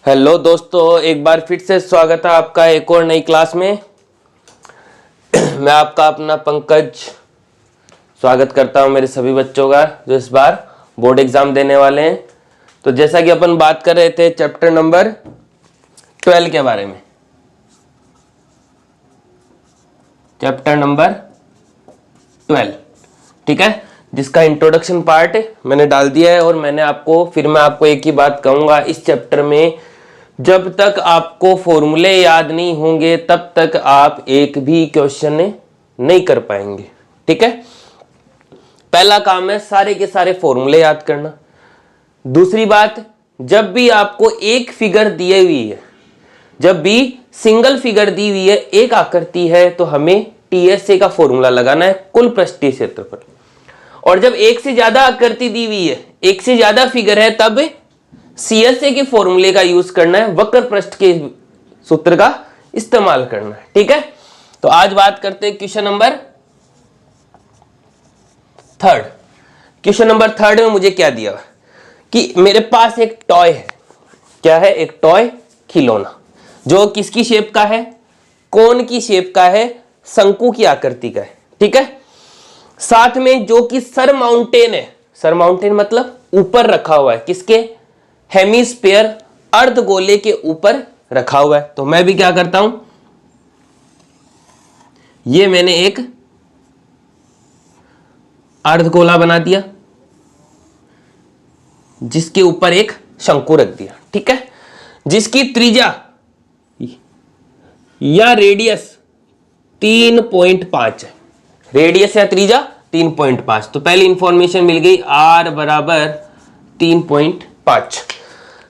Hello दोस्तों, एक बार फिर से स्वागत है आपका एक और नई क्लास में। मैं आपका अपना पंकज स्वागत करता हूं मेरे सभी बच्चों का जो इस बार बोर्ड एग्जाम देने वाले हैं। तो जैसा कि अपन बात कर रहे थे चैप्टर नंबर 12 के बारे में, चैप्टर नंबर 12, ठीक है, जिसका इंट्रोडक्शन पार्ट मैंने डाल दिया है। और मैं आपको एक ही बात कहूंगा, इस चैप्टर में जब तक आपको फॉर्मूले याद नहीं होंगे तब तक आप एक भी क्वेश्चन नहीं कर पाएंगे, ठीक है। पहला काम है सारे के सारे फॉर्मूले याद करना। दूसरी बात, जब भी आपको एक फिगर दी हुई है, जब भी सिंगल फिगर दी हुई है, एक आकृति है, तो हमें टीएसए का फॉर्मूला लगाना है, कुल पृष्ठीय क्षेत्रफल। और जब एक से ज्यादा आकृति दी हुई है, एक से ज्यादा फिगर है, तब सीएसए के फॉर्मूले का यूज करना है, वक्र पृष्ठ के सूत्र का इस्तेमाल करना है, ठीक है। तो आज बात करते हैं क्वेश्चन नंबर 3। क्वेश्चन नंबर 3 में मुझे क्या दिया कि मेरे पास एक टॉय है। क्या है? एक टॉय खिलौना, जो किसकी शेप का है? कोन की शेप का है, शंकु की आकृति का है, ठीक है। साथ में जो कि सरमाउंटेन है, सरमाउंटेन मतलब ऊपर रखा हुआ है, किसके? हेमिस्फीयर, अर्धगोले के ऊपर रखा हुआ है। तो मैं भी क्या करता हूं, ये मैंने एक अर्धगोला बना दिया जिसके ऊपर एक शंकु रख दिया, ठीक है, जिसकी त्रिज्या या रेडियस 3.5 है। रेडियस या त्रिज्या 3.5। तो पहली इंफॉर्मेशन मिल गई, r बराबर 3.5।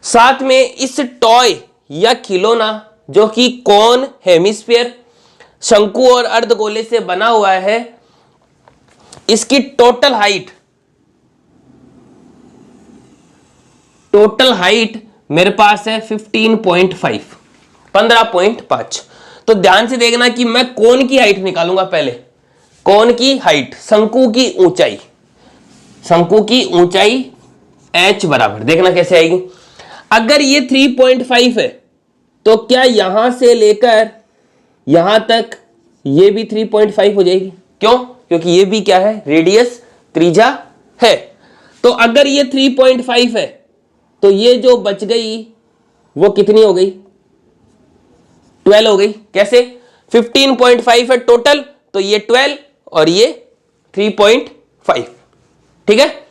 साथ में इस टॉय या खिलौना जो कि कोन, हेमिस्फीयर, शंकु और अर्धगोले से बना हुआ है, इसकी टोटल हाइट मेरे पास है 15.5। तो ध्यान से देखना कि मैं कोन की हाइट निकालूंगा। पहले कोन की हाइट, शंकु की ऊंचाई, शंकु की ऊंचाई h बराबर, देखना कैसे आएगी। अगर ये 3.5 है तो क्या यहां से लेकर यहां तक ये भी 3.5 हो जाएगी? क्यों? क्योंकि ये भी क्या है? रेडियस, त्रिज्या है। तो अगर ये 3.5 है तो ये जो बच गई वो कितनी हो गई? 12 हो गई। कैसे? 15.5 है टोटल, तो ये 12 और ये 3.5, ठीक है।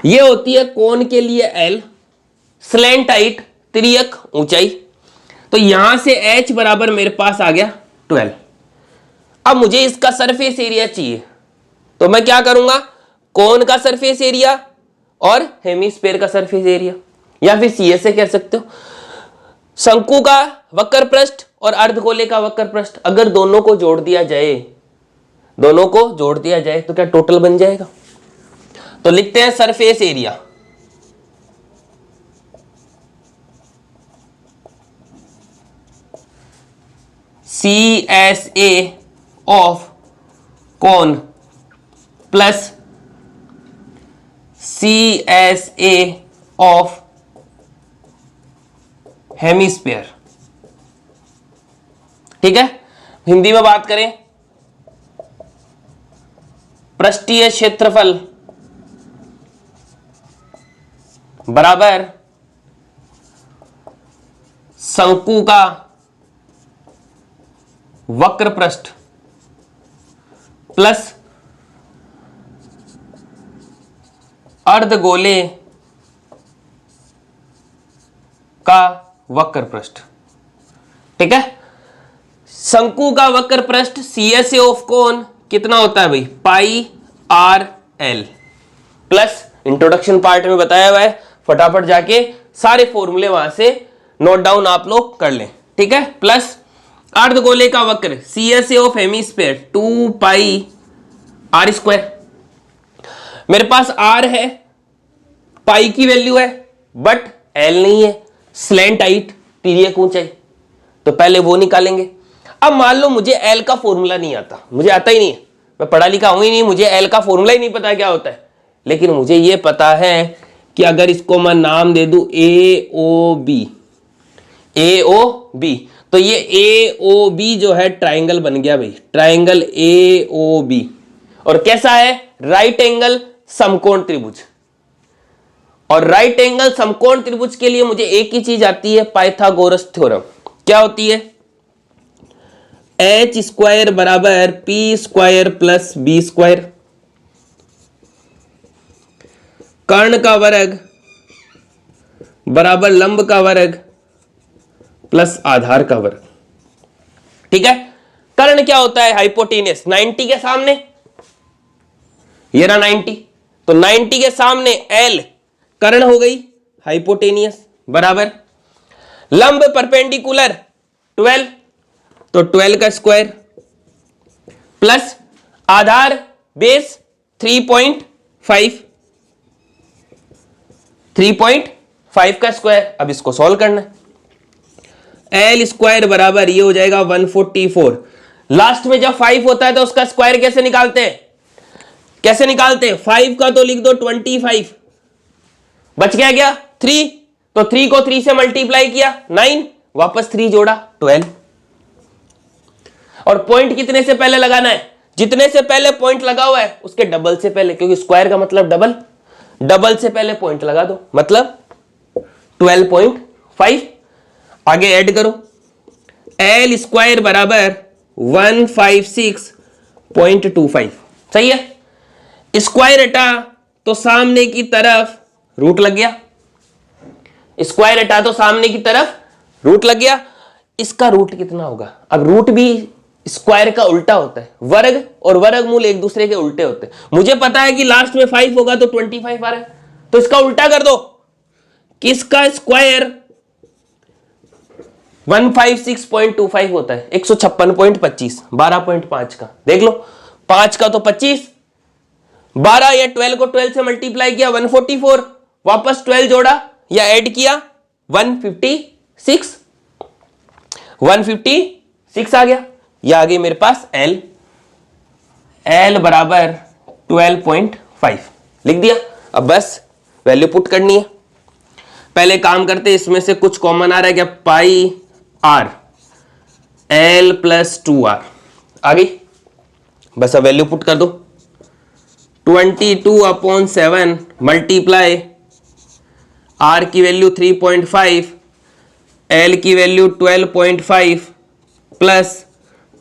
ये होती है कोन के लिए L, स्लैंट हाइट, तिर्यक ऊंचाई। तो यहां से h बराबर मेरे पास आ गया 12। अब मुझे इसका सरफेस एरिया चाहिए, तो मैं क्या करूंगा? कोन का सरफेस एरिया और हेमिस्फीयर का सरफेस एरिया, या फिर सीएसए कह सकते हो। शंकु का वक्र पृष्ठ और अर्धगोले का वक्र पृष्ठ, अगर दोनों को जोड़ दिया जाए, तो क्या टोटल बन जाएगा? तो लिखते हैं surface area, CSA of cone plus CSA of hemisphere, ठीक है। हिंदी में बात करें, पृष्ठीय क्षेत्रफल बराबर शंकु का वक्र पृष्ठ प्लस अर्धगोले का वक्र पृष्ठ, ठीक है। शंकु का वक्र पृष्ठ CSA ऑफ कोन कितना होता है भाई? πr_l प्लस, इंट्रोडक्शन पार्ट में बताया हुआ है, फटाफट जाके सारे फॉर्मूले वहां से नोट डाउन आप लोग कर लें, ठीक है। प्लस अर्धगोले का वक्र CSA ऑफ हेमिस्फीयर 2πr²। मेरे पास r है, पाई की वैल्यू है, बट l नहीं है, स्लैंट हाइट, तिर्यक ऊंचाई, तो पहले वो निकालेंगे। अब मान लो मुझे l का फॉर्मूला नहीं आता, मुझे आता ही नहीं है, मैं पढ़ा लिखा हूं ही नहीं, मुझे l का फॉर्मूला ही नहीं पता क्या होता है। लेकिन मुझे ये पता है कि अगर इसको मैं नाम दे दूं AOB, ए ओ बी। तो ये ए ओ बी जो है ट्राइंगल बन गया भाई, ट्राइंगल ए ओ बी। और कैसा है? राइट एंगल समकोण त्रिभुज। और राइट एंगल समकोण त्रिभुज के लिए मुझे एक ही चीज आती है, पाइथागोरस थ्योरम। क्या होती है? एच स्क्वायर बराबर P square plus B square, कर्ण का वर्ग बराबर लंब का वर्ग प्लस आधार का वर्ग। ठीक है। कर्ण क्या होता है? हाइपोटेनियस। 90 के सामने, ये रहा 90, तो 90 के सामने एल कर्ण हो गई हाइपोटेनियस, बराबर लंब परपेंडिकुलर 12, तो 12 का स्क्वायर प्लस आधार बेस 3.5 का स्क्वायर। अब इसको सॉल्व करना है। एल स्क्वायर बराबर ये हो जाएगा 144। लास्ट में जब 5 होता है तो उसका स्क्वायर कैसे निकालते हैं? कैसे निकालते हैं? 5 का तो लिख दो 25, बच गया क्या 3, तो 3 को 3 से मल्टीप्लाई किया 9, वापस 3 जोड़ा 12। और पॉइंट कितने से पहले लगाना है? जितने से पहले पॉइंट लगा हुआ है उसके डबल से पहले, क्योंकि स्क्वायर का मतलब डबल, डबल से पहले पॉइंट लगा दो, मतलब 12.5। आगे ऐड करो, एल स्क्वायर बराबर 156.25। सही है। स्क्वायर हटा तो सामने की तरफ रूट लग गया, स्क्वायर हटा तो सामने की तरफ रूट लग गया। इसका रूट कितना होगा? अब रूट भी स्क्वायर का उल्टा होता है, वर्ग और वर्गमूल एक दूसरे के उल्टे होते हैं। मुझे पता है कि लास्ट में 5 होगा तो 25 आ रहा है, तो इसका उल्टा कर दो। किसका स्क्वायर 156.25 होता है? 156.25, 12.5 का देख लो, 5 का तो 25, 12 या 12 को 12 से मल्टीप्लाई किया 144, वापस 12 जोड़ा या ऐड किया 156 आ गया। ये आ गई मेरे पास एल, एल बराबर 12.5 लिख दिया। अब बस वैल्यू पुट करनी है। पहले काम करते, इसमें से कुछ कॉमन आ रहा है क्या? पाई आर, एल प्लस 2r आ गई। बस अब वैल्यू पुट कर दो, 22/7 मल्टीप्लाई आर की वैल्यू 3.5, एल की वैल्यू 12.5 प्लस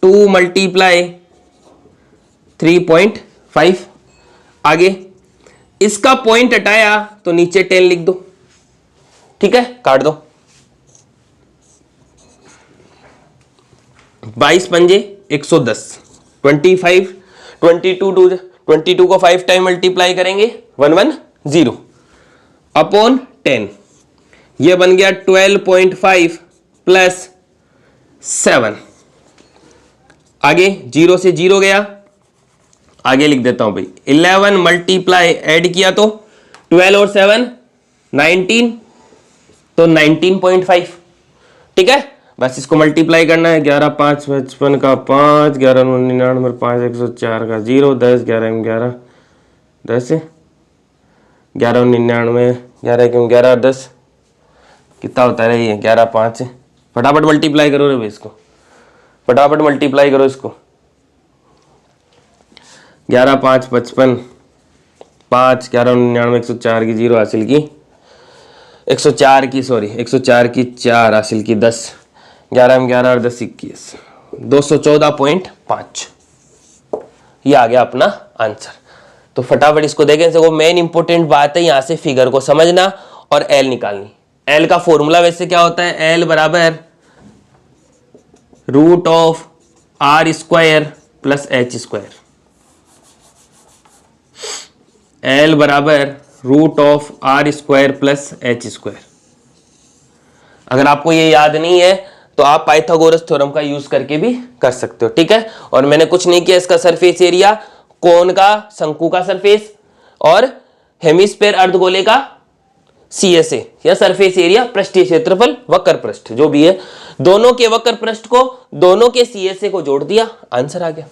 2 मल्टीप्लाई 3.5। आगे इसका पॉइंट हटाया तो नीचे 10 लिख दो। ठीक है, काट दो। 22 पंजे 110, 25, 22 को 5 टाइम मल्टीप्लाई करेंगे 110 अपॉन 10, ये बन गया 12.5 प्लस 7। आगे 0 से 0 गया, आगे लिख देता हूं भाई 11 मल्टीप्लाई ऐड किया तो 12 और 7 19, तो 19.5। ठीक है, बस इसको मल्टीप्लाई करना है। 11 5 55 का 5, 11 99 5 104 का 0, 10 11 11 10 11 99 11 11 10 कितना होता है ये? 11 5। फटाफट मल्टीप्लाई करो रे भाई इसको, फटाफट मल्टीप्लाई करो इसको। 11 5 55, 5 11 99 104 की 0 हासिल की, 104 की 4 हासिल की 10, 11 में 11 और 10 21, 214.5। ये आ गया अपना आंसर। तो फटाफट इसको देखें। देखो मेन इंपॉर्टेंट बात है यहाँ से फिगर को समझना और एल निकालनी। एल का फॉर्मूला वैसे क्या होता है? एल बराबर root of R square plus H square. L बराबर root of R square plus H square. अगर आपको ये याद नहीं है तो आप पाइथागोरस थ्योरम का यूज करके भी कर सकते हो। ठीक है, और मैंने कुछ नहीं किया, इसका सरफेस एरिया, कोन का, शंकु का सरफेस और हेमिस्फेयर अर्धगोले का CSA या सरफेस एरिया, पृष्ठीय क्षेत्रफल, वक्र पृष्ठ जो भी है, दोनों के वक्र पृष्ठ को, दोनों के CSA को जोड़ दिया, आंसर आ गया।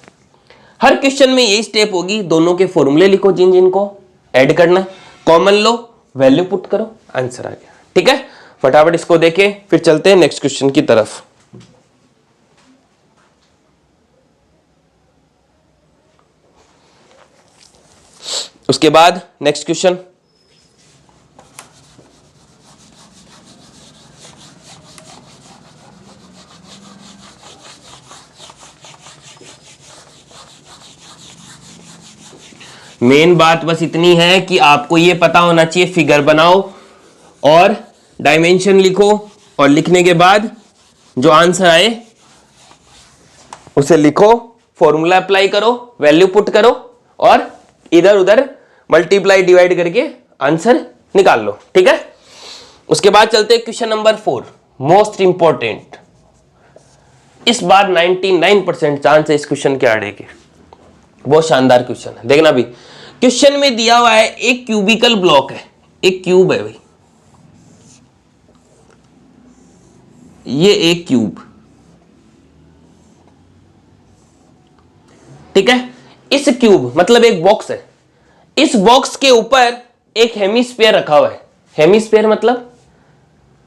हर क्वेश्चन में यही स्टेप होगी, दोनों के फॉर्मूले लिखो, जिन जिनको ऐड करना, कॉमन लो, वैल्यू पुट करो, आंसर आ गया। ठीक है, फटाफट इसको देखें, फिर चलते हैं नेक्स्ट क्वेश्चन की तरफ। उसके बाद नेक्स्ट क्वेश्चन, मेन बात बस इतनी है कि आपको ये पता होना चाहिए, फिगर बनाओ और डायमेंशन लिखो, और लिखने के बाद जो आंसर आए उसे लिखो, फॉर्मूला अप्लाई करो, वैल्यू पुट करो और इधर उधर मल्टीप्लाई डिवाइड करके आंसर निकाल लो। ठीक है, उसके बाद चलते हैं क्वेश्चन नंबर 4, मोस्ट इंपॉर्टेंट। इस बार 99% चांस है इस क्वेश्चन के आने के, बहुत शानदार क्वेश्चन है। देखना भी, क्वेश्चन में दिया हुआ है एक क्यूबिकल ब्लॉक है, एक क्यूब है भाई, ये एक क्यूब, ठीक है। इस क्यूब मतलब एक बॉक्स है, इस बॉक्स के ऊपर एक हेमिस्फीयर रखा हुआ है। हेमिस्फीयर मतलब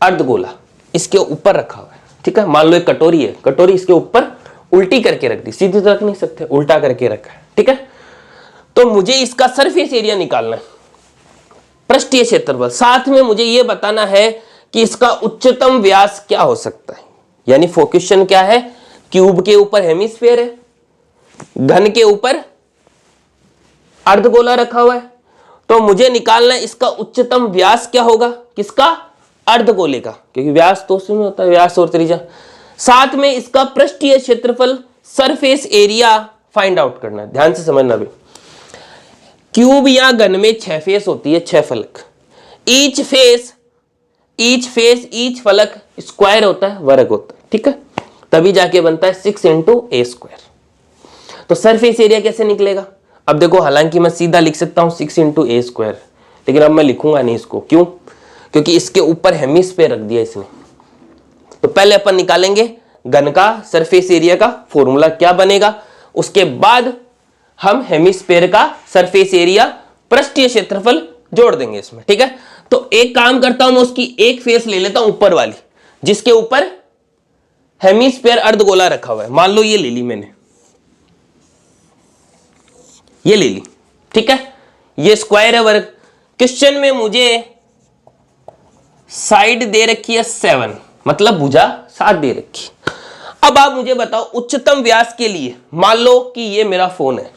अर्धगोला, इसके ऊपर रखा हुआ है, ठीक है। मान लो एक कटोरी है, कटोरी इसके ऊपर उल्टी करके रख दी, सीधी तो रख नहीं सकते, उल्टा करके रखा है, ठीक है। तो मुझे इसका सरफेस एरिया निकालना है, पृष्ठीय क्षेत्रफल, साथ में मुझे यह बताना है कि इसका उच्चतम व्यास क्या हो सकता है। यानी क्वेश्चन क्या है, क्यूब के ऊपर हेमिस्फीयर है, घन के ऊपर अर्धगोला रखा हुआ है, तो मुझे निकालना है इसका उच्चतम व्यास क्या होगा, किसका, अर्धगोले का, क्योंकि व्यास तो उसमें होता है, व्यास और त्रिज्या। साथ में इसका पृष्ठीय क्षेत्रफल, सरफेस एरिया फाइंड आउट करना है। ध्यान से समझना भी, क्यूब या घन में 6 फेस होती है, 6 फलक, ईच फेस ईच फलक स्क्वायर होता है, वर्ग होता है, ठीक है। तभी जाके बनता है 6 × a²। तो सरफेस एरिया कैसे निकलेगा, अब देखो, हालांकि मैं सीधा लिख सकता हूं 6 × a², लेकिन अब मैं लिखूंगा नहीं इसको, क्यों, क्योंकि इसके ऊपर हेमिस्फीयर रख दिया इसने। तो पहले अपन निकालेंगे घन का सरफेस एरिया का फॉर्मूला क्या बनेगा, उसके बाद हम हेमिस्फीयर का सरफेस एरिया, पृष्ठीय क्षेत्रफल जोड़ देंगे इसमें, ठीक है। तो एक काम करता हूं, मैं उसकी एक फेस ले लेता हूं ऊपर वाली, जिसके ऊपर हेमिस्फीयर अर्धगोला रखा हुआ है। मान लो ये ले ली मैंने, ये ले ली, ठीक है। ये स्क्वायर है, वर्ग। क्वेश्चन में मुझे साइड दे रखी है 7, मतलब भुजा 7 दे रखी। अब आप मुझे बताओ उच्चतम व्यास के लिए, मान लो कि ये मेरा फोन है,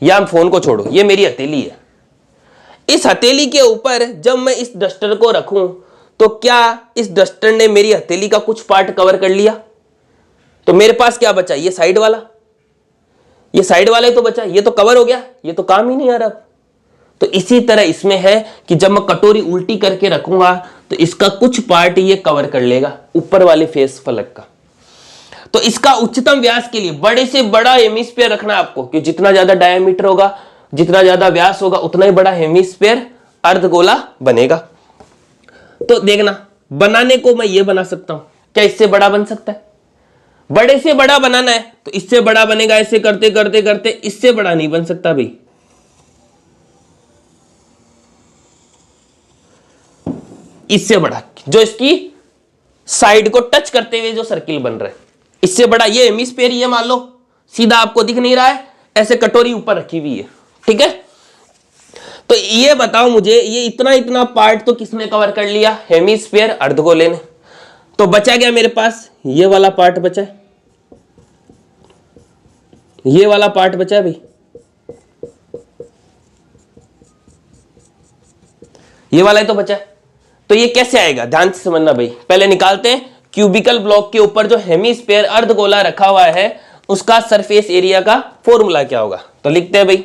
या फोन को छोड़ो, ये मेरी हथेली है। इस हथेली के ऊपर जब मैं इस डस्टर को रखूं, तो क्या इस डस्टर ने मेरी हथेली का कुछ पार्ट कवर कर लिया, तो मेरे पास क्या बचा, ये साइड वाला, ये साइड वाला ही तो बचा, ये तो कवर हो गया, ये तो काम ही नहीं आ रहा। तो इसी तरह इसमें है कि जब मैं कटोरी उल्टी करके रखूंगा तो इसका कुछ पार्ट ये कवर कर लेगा, ऊपर वाले फेस फलक का। तो इसका उच्चतम व्यास के लिए बड़े से बड़ा हेमिस्फीयर रखना है आपको, कि जितना ज्यादा डायमीटर होगा, जितना ज्यादा व्यास होगा, उतना ही बड़ा हेमिस्फीयर अर्धगोला बनेगा। तो देखना, बनाने को मैं ये बना सकता हूं, क्या इससे बड़ा बन सकता है, बड़े से बड़ा बनाना है तो इससे बड़ा बनेगा, ऐसे करते करते करते इससे बड़ा नहीं बन सकता भाई। इससे बड़ा, जो इसकी साइड को टच करते हुए जो सर्किल बन रहा है, इससे बड़ा ये हेमिस्फीयर, ये मान लो सीधा आपको दिख नहीं रहा है, ऐसे कटोरी ऊपर रखी हुई है, ठीक है। तो ये बताओ मुझे, ये इतना इतना पार्ट तो किसने कवर कर लिया, हेमिस्फीयर अर्धगोले ने। तो बचा गया मेरे पास ये वाला पार्ट बचा है, ये वाला पार्ट बचा है भाई, ये वाला ही तो बचा है। तो ये कैसे आएगा, ध्यान से समझना भाई। पहले निकालते हैं, क्यूबिकल ब्लॉक के ऊपर जो हेमिस्फीयर अर्धगोला रखा हुआ है, उसका सरफेस एरिया का फॉर्मूला क्या होगा। तो लिखते हैं भाई,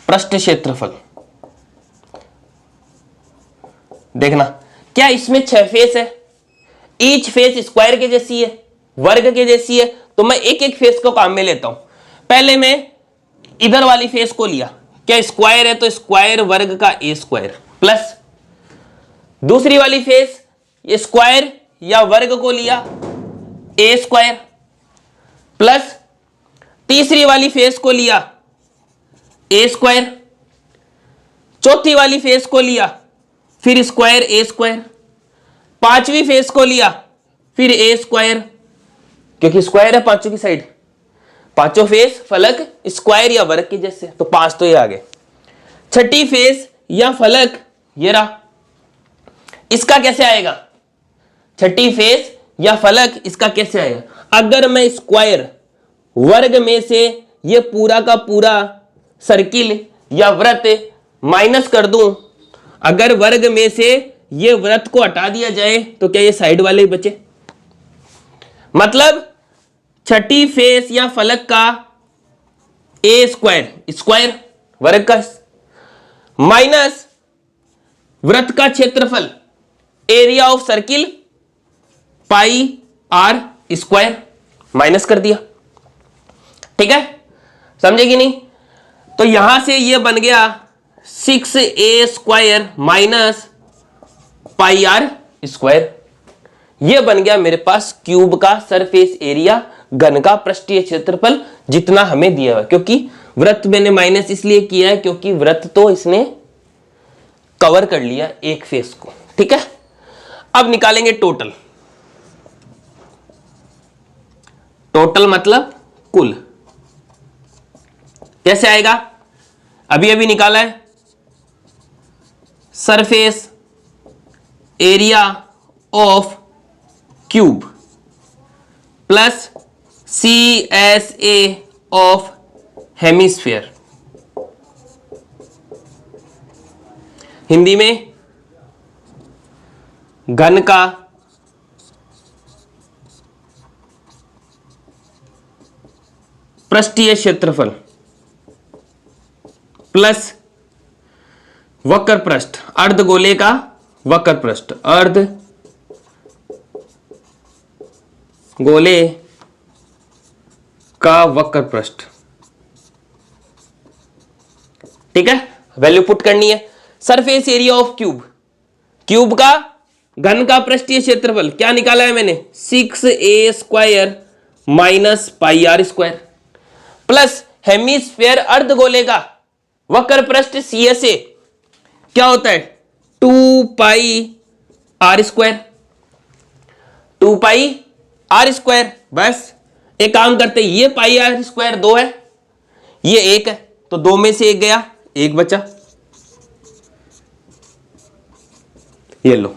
पृष्ठ क्षेत्रफल। देखना, क्या इसमें 6 फेस है, ईच फेस स्क्वायर के जैसी है, वर्ग के जैसी है, तो मैं एक एक फेस को काम में लेता हूं। पहले मैं इधर वाली फेस को लिया, क्या स्क्वायर है, तो स्क्वायर वर्ग का a² प्लस दूसरी वाली फेस ये स्क्वायर या वर्ग को लिया a² प्लस तीसरी वाली फेस को लिया ए स्क्वायर, चौथी वाली फेस को लिया फिर स्क्वायर ए स्क्वायर, पांचवी फेस को लिया फिर ए स्क्वायर, क्योंकि स्क्वायर है पांचों की साइड, पांचों फेस फलक स्क्वायर या वर्ग के जैसे, तो 5 तो ये आ गए। छठी फेस या फलक ये रहा, इसका कैसे आएगा? छठी फेस या फलक इसका कैसे आएगा? अगर मैं स्क्वायर वर्ग में से ये पूरा का पूरा सर्किल या वृत्त माइनस कर दूं, अगर वर्ग में से ये वृत्त को हटा दिया जाए तो क्या ये साइड वाले ही बचे? मतलब छठी फेस या फलक का ए स्क्वायर, स्क्वायर वर्ग का, माइनस वृत्त का क्षेत्रफल area of circle pi are square, minus कर दिया। ठीक है, समझे कि नहीं? तो यहां से ये बन गया 6a square minus pi are square, ये बन गया मेरे पास क्यूब का सरफेस एरिया, घन का पृष्ठीय क्षेत्रफल जितना हमें दिया हुआ। क्योंकि वृत्त मैंने माइनस इसलिए किया है क्योंकि वृत्त तो इसने कवर कर लिया एक फेस को। ठीक है, अब निकालेंगे टोटल। टोटल मतलब कुल, कैसे आएगा? अभी अभी निकाला है, surface area of cube plus CSA of hemisphere, Hindi में घन का पृष्ठीय क्षेत्रफल प्लस वक्र पृष्ठ, अर्धगोले का वक्र पृष्ठ, अर्ध गोले का वक्र पृष्ठ। ठीक है, वैल्यू पुट करनी है। Surface area of cube, cube का घन का पृष्ठीय क्षेत्रफल क्या निकाला है मैंने? 6a square minus pi are square, plus hemisphere अर्धगोले का वक्र पृष्ठ CSA क्या होता है? 2 pi are square, 2 pi are square. बस एक काम करते, ये पाई आर स्क्वायर 2 है, ये 1 है, तो 2 में से 1 गया, 1 बचा। ये लो,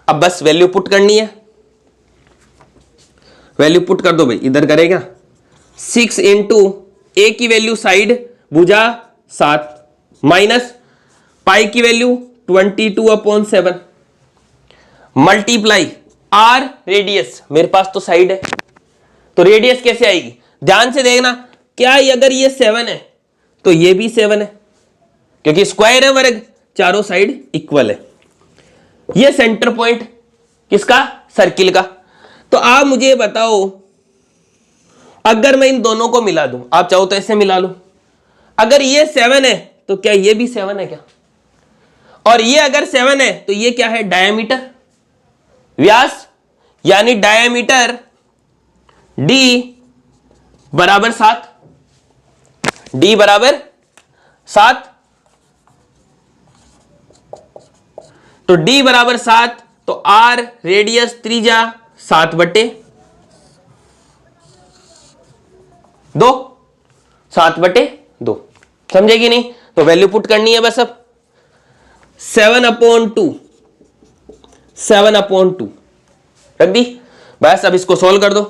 अब बस वैल्यू पुट करनी है। वैल्यू पुट कर दो भाई, इधर करेगा 6 इंटू ए की वैल्यू साइड भुजा 7 माइनस पाई की वैल्यू 22/7 मल्टीप्लाई आर रेडियस, मेरे पास तो साइड है तो रेडियस कैसे आएगी? ध्यान से देखना, क्या अगर ये 7 है तो ये भी 7 है, क्योंकि स्क्वायर है वर्ग, चारों साइड इक्वल है। ये सेंटर पॉइंट किसका? सर्किल का। तो आप मुझे बताओ, अगर मैं इन दोनों को मिला दूं, आप चाहो तो ऐसे मिला लो, अगर ये 7 है तो क्या ये भी 7 है क्या? और ये अगर 7 है तो ये क्या है? डायमीटर, व्यास, यानी डायमीटर d बराबर 7, d बराबर 7, तो d बराबर 7, तो r रेडियस त्रिज्या 7/2, 7/2, समझेगी नहीं? तो वैल्यू पुट करनी है बस। अब 7/2 रख दी बस। अब इसको सोल्व कर दो,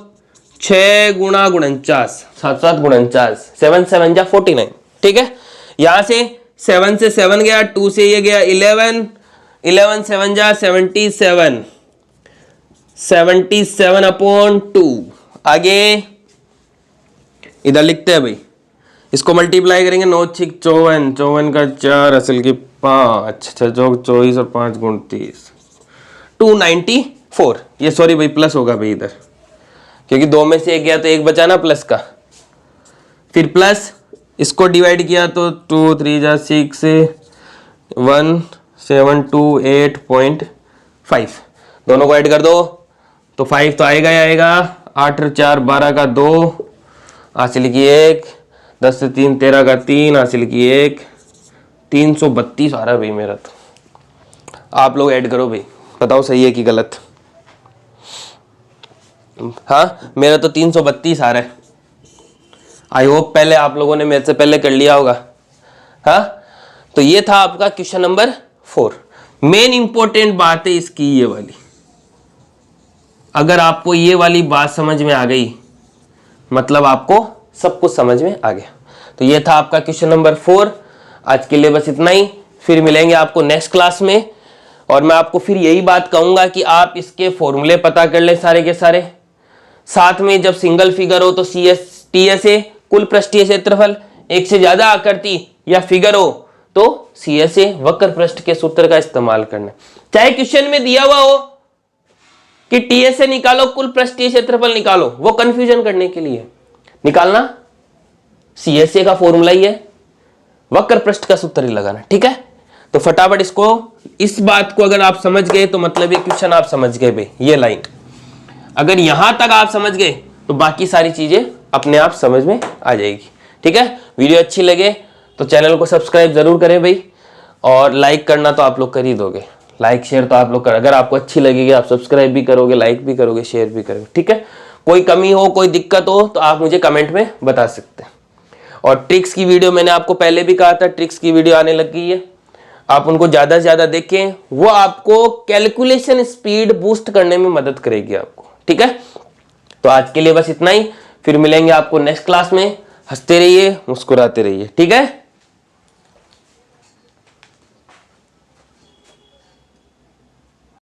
6 गुणा 49, 7 49, 7 7 जा 49। ठीक है, यहां से 7 से 7 गया, 2 से ये गया 11, 11 7 जा 77, 77/2। आगे इधर लिखते हैं भाई, इसको मल्टीप्लाई करेंगे, 9 6 54, 54 का 4 असल की 5, 6 24 और 5 29, 294। ये सॉरी भाई प्लस होगा भाई इधर, क्योंकि 2 में से 1 गया तो 1 बचा ना प्लस का, फिर प्लस इसको डिवाइड किया तो 2 3 जा 6 1728.5, दोनों को ऐड कर दो तो 5 तो आएगा ही आएगा, 8 और 4 12 का 2, हासिल की 1, 10 से 3 13 का 3, हासिल की 1, 332 आ रहा है भाई मेरा। तो आप लोग ऐड करो भाई, बताओ सही है कि गलत। हाँ मेरा तो 332 आ रहा है। आई होप पहले आप लोगों ने मेरे से पहले कर लिया होगा। हाँ तो ये था आपका क्वेश्चन नंबर 4। मेन इंपॉर्टेंट बात है इसकी ये वाली, अगर आपको ये वाली बात समझ में आ गई मतलब आपको सब कुछ समझ में आ गया। तो ये था आपका क्वेश्चन नंबर 4। आज के लिए बस इतना ही, फिर मिलेंगे आपको नेक्स्ट क्लास में। और मैं आपको फिर यही बात कहूंगा कि आप इसके फॉर्मूले पता कर ले सारे के सारे। साथ में जब सिंगल फिगर हो तो TSA कुल पृष्ठीय क्षेत्रफल, एक से ज्यादा आकृति या फिगर हो तो CSA वक्र पृष्ठ के सूत्र का इस्तेमाल करना। चाहे क्वेश्चन में दिया हुआ हो कि TSA निकालो कुल पृष्ठीय क्षेत्रफल निकालो, वो कंफ्यूजन करने के लिए निकालना CSA का फॉर्मूला ही है, वक्र पृष्ठ का सूत्र ही लगाना। ठीक है, तो फटाफट इसको, इस बात को अगर आप समझ गए तो मतलब ये क्वेश्चन आप समझ गए भाई। ये लाइन अगर यहां तक आप समझ गए तो बाकी सारी चीजें अपने आप समझ में आ जाएगी। ठीक है, वीडियो अच्छी लगे तो चैनल को सब्सक्राइब जरूर करें भाई, और लाइक करना तो आप लोग कर ही दोगे, लाइक शेयर तो आप लोग कर, अगर आपको अच्छी लगेगी आप सब्सक्राइब भी करोगे, लाइक भी करोगे, शेयर भी करोगे। ठीक है, कोई कमी हो कोई दिक्कत हो तो आप मुझे कमेंट में बता सकते हैं। और ट्रिक्स की वीडियो मैंने आपको पहले भी कहा था, ट्रिक्स की वीडियो आने लग गई है, आप उनको ज्यादा से ज्यादा देखें, वो आपको कैलकुलेशन स्पीड बूस्ट करने में मदद करेगी आपको। ठीक है, तो आज के लिए बस इतना ही, फिर मिलेंगे आपको नेक्स्ट क्लास में। हंसते रहिए, मुस्कुराते रहिए। ठीक है।